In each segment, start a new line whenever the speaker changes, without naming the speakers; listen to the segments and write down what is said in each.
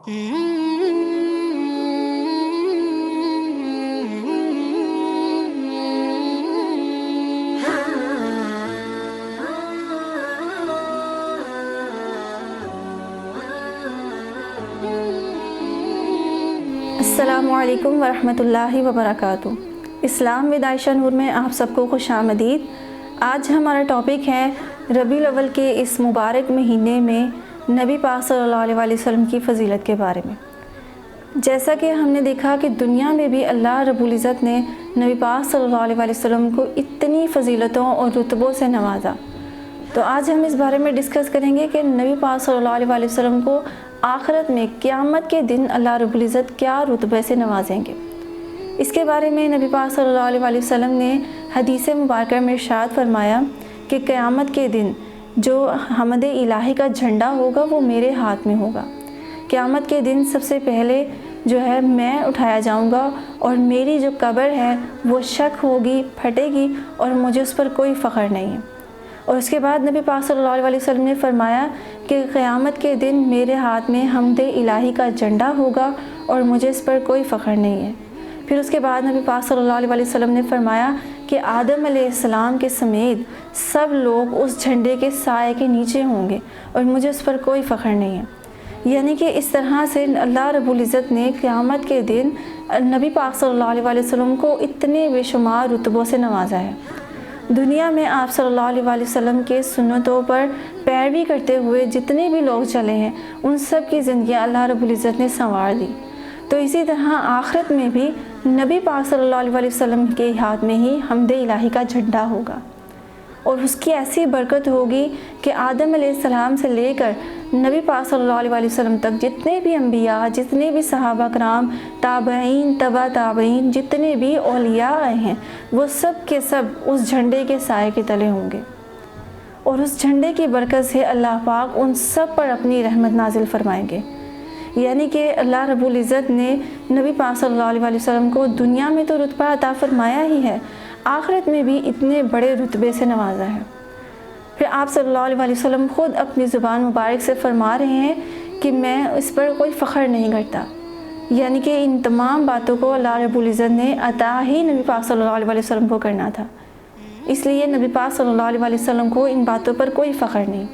السلام علیکم ورحمۃ اللہ وبرکاتہ۔ اسلام ود عائشہ نور میں آپ سب کو خوش آمدید۔ آج ہمارا ٹاپک ہے ربیع الاول کے اس مبارک مہینے میں نبی پاک صلی اللہ علیہ وسلم کی فضیلت کے بارے میں۔ جیسا کہ ہم نے دیکھا کہ دنیا میں بھی اللہ رب العزت نے نبی پاک صلی اللہ علیہ وسلم کو اتنی فضیلتوں اور رتبوں سے نوازا، تو آج ہم اس بارے میں ڈسکس کریں گے کہ نبی پاک صلی اللہ علیہ وسلم کو آخرت میں قیامت کے دن اللہ رب العزت کیا رتبے سے نوازیں گے۔ اس کے بارے میں نبی پاک صلی اللہ علیہ وسلم نے حدیث مبارکہ میں ارشاد فرمایا کہ قیامت کے دن جو حمد الہی کا جھنڈا ہوگا وہ میرے ہاتھ میں ہوگا۔ قیامت کے دن سب سے پہلے جو ہے میں اٹھایا جاؤں گا اور میری جو قبر ہے وہ شک ہوگی، پھٹے گی اور مجھے اس پر کوئی فخر نہیں ہے۔ اور اس کے بعد نبی پاک صلی اللہ علیہ وسلم نے فرمایا کہ قیامت کے دن میرے ہاتھ میں حمد الہی کا جھنڈا ہوگا اور مجھے اس پر کوئی فخر نہیں ہے۔ پھر اس کے بعد نبی پاک صلی اللہ علیہ وسلم نے فرمایا کہ آدم علیہ السلام کے سمیت سب لوگ اس جھنڈے کے سائے کے نیچے ہوں گے اور مجھے اس پر کوئی فخر نہیں ہے۔ یعنی کہ اس طرح سے اللہ رب العزت نے قیامت کے دن نبی پاک صلی اللہ علیہ وسلم کو اتنے بے شمار رتبوں سے نوازا ہے۔ دنیا میں آپ صلی اللہ علیہ وسلم کے سنتوں پر پیروی کرتے ہوئے جتنے بھی لوگ چلے ہیں ان سب کی زندگیاں اللہ رب العزت نے سنوار دی۔ تو اسی طرح آخرت میں بھی نبی پاک صلی اللہ علیہ وسلم کے ہاتھ میں ہی حمد الہی کا جھنڈا ہوگا اور اس کی ایسی برکت ہوگی کہ آدم علیہ السلام سے لے کر نبی پاک صلی اللہ علیہ وسلم تک جتنے بھی انبیاء، جتنے بھی صحابہ کرام، تابعین، تبع تابعین، جتنے بھی اولیاء آئے ہیں وہ سب کے سب اس جھنڈے کے سائے کے تلے ہوں گے، اور اس جھنڈے کی برکت سے اللہ پاک ان سب پر اپنی رحمت نازل فرمائیں گے۔ یعنی کہ اللہ رب العزت نے نبی پاک صلی اللہ علیہ وسلم کو دنیا میں تو رتبہ عطا فرمایا ہی ہے، آخرت میں بھی اتنے بڑے رتبے سے نوازا ہے۔ پھر آپ صلی اللہ علیہ وسلم خود اپنی زبان مبارک سے فرما رہے ہیں کہ میں اس پر کوئی فخر نہیں کرتا۔ یعنی کہ ان تمام باتوں کو اللہ رب العزت نے عطا ہی نبی پاک صلی اللہ علیہ وسلم کو کرنا تھا، اس لیے نبی پاک صلی اللہ علیہ وسلم کو ان باتوں پر کوئی فخر نہیں۔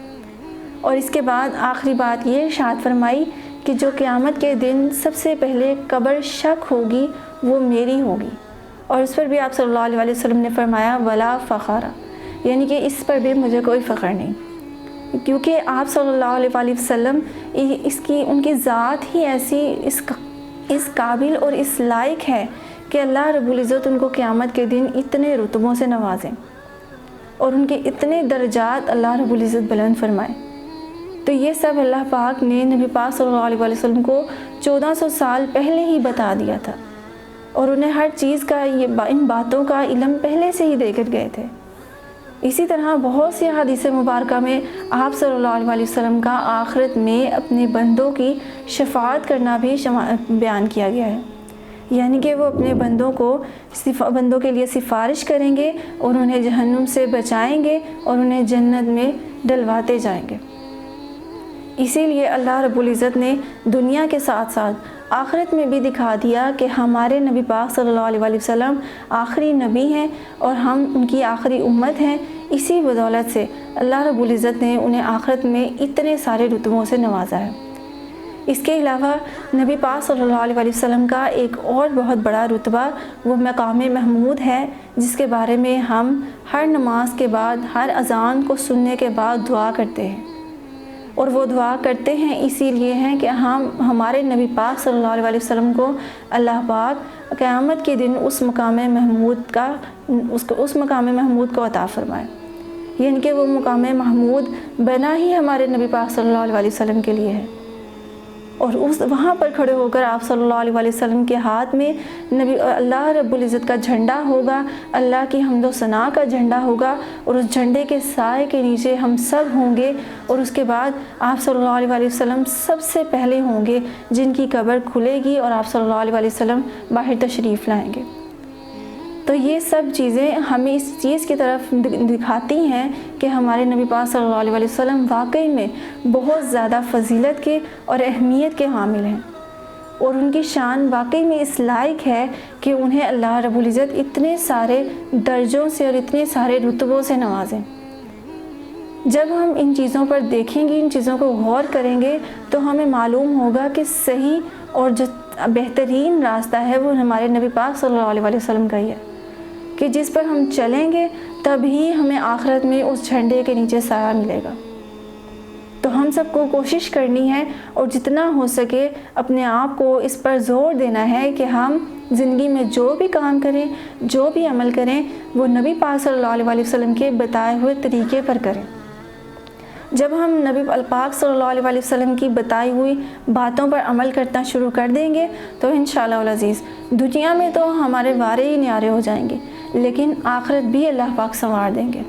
اور اس کے بعد آخری بات یہ ارشاد فرمائی کہ جو قیامت کے دن سب سے پہلے قبر شک ہوگی وہ میری ہوگی، اور اس پر بھی آپ صلی اللہ علیہ وسلم نے فرمایا ولا فخر، یعنی کہ اس پر بھی مجھے کوئی فخر نہیں، کیونکہ آپ صلی اللہ علیہ وسلم ان کی ذات ہی ایسی اس قابل اور اس لائق ہے کہ اللہ رب العزت ان کو قیامت کے دن اتنے رتبوں سے نوازیں اور ان کے اتنے درجات اللہ رب العزت بلند فرمائے۔ تو یہ سب اللہ پاک نے نبی پاک صلی اللہ علیہ وسلم کو 1400 سال پہلے ہی بتا دیا تھا، اور انہیں ہر چیز کا ان باتوں کا علم پہلے سے ہی دے کر گئے تھے۔ اسی طرح بہت سی حدیث مبارکہ میں آپ صلی اللہ علیہ وسلم کا آخرت میں اپنے بندوں کی شفاعت کرنا بھی بیان کیا گیا ہے، یعنی کہ وہ اپنے بندوں کے لیے سفارش کریں گے اور انہیں جہنم سے بچائیں گے اور انہیں جنت میں ڈلواتے جائیں گے۔ اسی لیے اللہ رب العزت نے دنیا کے ساتھ ساتھ آخرت میں بھی دکھا دیا کہ ہمارے نبی پاک صلی اللہ علیہ وسلم آخری نبی ہیں اور ہم ان کی آخری امت ہیں۔ اسی بدولت سے اللہ رب العزت نے انہیں آخرت میں اتنے سارے رتبوں سے نوازا ہے۔ اس کے علاوہ نبی پاک صلی اللہ علیہ وسلم کا ایک اور بہت بڑا رتبہ وہ مقام محمود ہے، جس کے بارے میں ہم ہر نماز کے بعد، ہر اذان کو سننے کے بعد دعا کرتے ہیں، اور وہ دعا کرتے ہیں اسی لیے ہیں کہ ہمارے نبی پاک صلی اللہ علیہ وسلم کو اللہ پاک قیامت کے دن اس مقام محمود کو عطا فرمائے، یعنی کہ وہ مقام محمود بنا ہی ہمارے نبی پاک صلی اللہ علیہ وسلم کے لیے ہے، اور وہاں پر کھڑے ہو کر آپ صلی اللہ علیہ وسلم کے ہاتھ میں اللہ رب العزت کا جھنڈا ہوگا، اللہ کی حمد و ثنا کا جھنڈا ہوگا، اور اس جھنڈے کے سائے کے نیچے ہم سب ہوں گے، اور اس کے بعد آپ صلی اللہ علیہ وسلم سب سے پہلے ہوں گے جن کی قبر کھلے گی اور آپ صلی اللہ علیہ وسلم باہر تشریف لائیں گے۔ تو یہ سب چیزیں ہمیں اس چیز کی طرف دکھاتی ہیں کہ ہمارے نبی پاک صلی اللہ علیہ وسلم واقعی میں بہت زیادہ فضیلت کے اور اہمیت کے حامل ہیں، اور ان کی شان واقعی میں اس لائق ہے کہ انہیں اللہ رب العزت اتنے سارے درجوں سے اور اتنے سارے رتبوں سے نوازیں۔ جب ہم ان چیزوں پر دیکھیں گے، ان چیزوں کو غور کریں گے، تو ہمیں معلوم ہوگا کہ صحیح اور جو بہترین راستہ ہے وہ ہمارے نبی پاک صلی اللہ علیہ وسلم کا ہی ہے، کہ جس پر ہم چلیں گے تبھی ہمیں آخرت میں اس جھنڈے کے نیچے سایہ ملے گا۔ تو ہم سب کو کوشش کرنی ہے اور جتنا ہو سکے اپنے آپ کو اس پر زور دینا ہے کہ ہم زندگی میں جو بھی کام کریں، جو بھی عمل کریں، وہ نبی پاک صلی اللہ علیہ وسلم کے بتائے ہوئے طریقے پر کریں۔ جب ہم نبی پاک صلی اللہ علیہ وسلم کی بتائی ہوئی باتوں پر عمل کرنا شروع کر دیں گے تو انشاءاللہ العزیز دنیا میں تو ہمارے وارے ہی نیارے ہو جائیں گے، لیکن آخرت بھی اللہ پاک سنوار دیں گے۔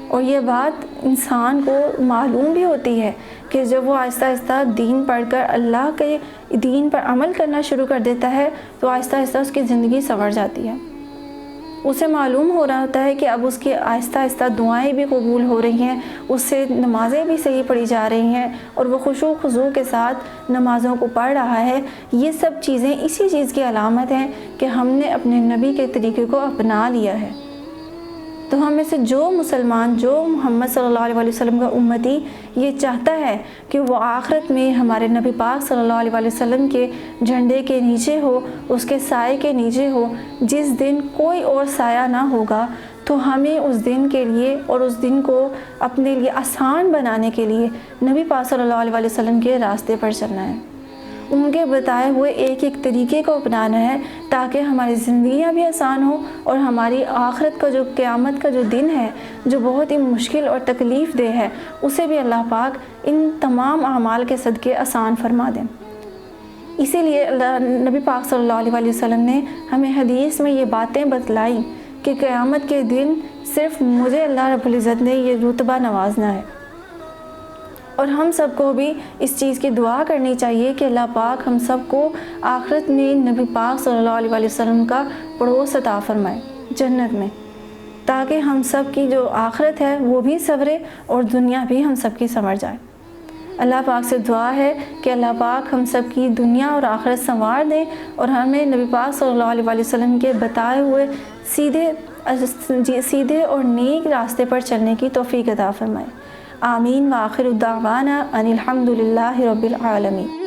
اور یہ بات انسان کو معلوم بھی ہوتی ہے کہ جب وہ آہستہ آہستہ دین پڑھ کر اللہ کے دین پر عمل کرنا شروع کر دیتا ہے تو آہستہ آہستہ اس کی زندگی سنور جاتی ہے۔ اسے معلوم ہو رہا ہوتا ہے کہ اب اس کی آہستہ آہستہ دعائیں بھی قبول ہو رہی ہیں، اس سے نمازیں بھی صحیح پڑھی جا رہی ہیں، اور وہ خشوع و خضوع کے ساتھ نمازوں کو پڑھ رہا ہے۔ یہ سب چیزیں اسی چیز کی علامت ہیں کہ ہم نے اپنے نبی کے طریقے کو اپنا لیا ہے۔ تو ہم میں سے جو مسلمان، جو محمد صلی اللہ علیہ وسلم کا امتی یہ چاہتا ہے کہ وہ آخرت میں ہمارے نبی پاک صلی اللہ علیہ وسلم کے جھنڈے کے نیچے ہو، اس کے سائے کے نیچے ہو، جس دن کوئی اور سایہ نہ ہوگا، تو ہمیں اس دن کے لیے اور اس دن کو اپنے لیے آسان بنانے کے لیے نبی پاک صلی اللہ علیہ وسلم کے راستے پر چلنا ہے، ان کے بتائے ہوئے ایک ایک طریقے کو اپنانا ہے، تاکہ ہماری زندگیاں بھی آسان ہوں اور ہماری آخرت کا جو قیامت کا جو دن ہے جو بہت ہی مشکل اور تکلیف دہ ہے، اسے بھی اللہ پاک ان تمام اعمال کے صدقے آسان فرما دیں۔ اسی لیے نبی پاک صلی اللہ علیہ وسلم نے ہمیں حدیث میں یہ باتیں بتلائیں کہ قیامت کے دن صرف مجھے اللہ رب العزت نے یہ رتبہ نوازنا ہے، اور ہم سب کو بھی اس چیز کی دعا کرنی چاہیے کہ اللہ پاک ہم سب کو آخرت میں نبی پاک صلی اللہ علیہ وسلم کا پڑوس عطا فرمائے جنت میں، تاکہ ہم سب کی جو آخرت ہے وہ بھی سنورے اور دنیا بھی ہم سب کی سنور جائے۔ اللہ پاک سے دعا ہے کہ اللہ پاک ہم سب کی دنیا اور آخرت سنوار دیں، اور ہمیں نبی پاک صلی اللہ علیہ وسلم کے بتائے ہوئے سیدھے اور نیک راستے پر چلنے کی توفیق عطا فرمائے۔ آمین۔ وآخر دعوانا ان الحمد للہ رب العالمین۔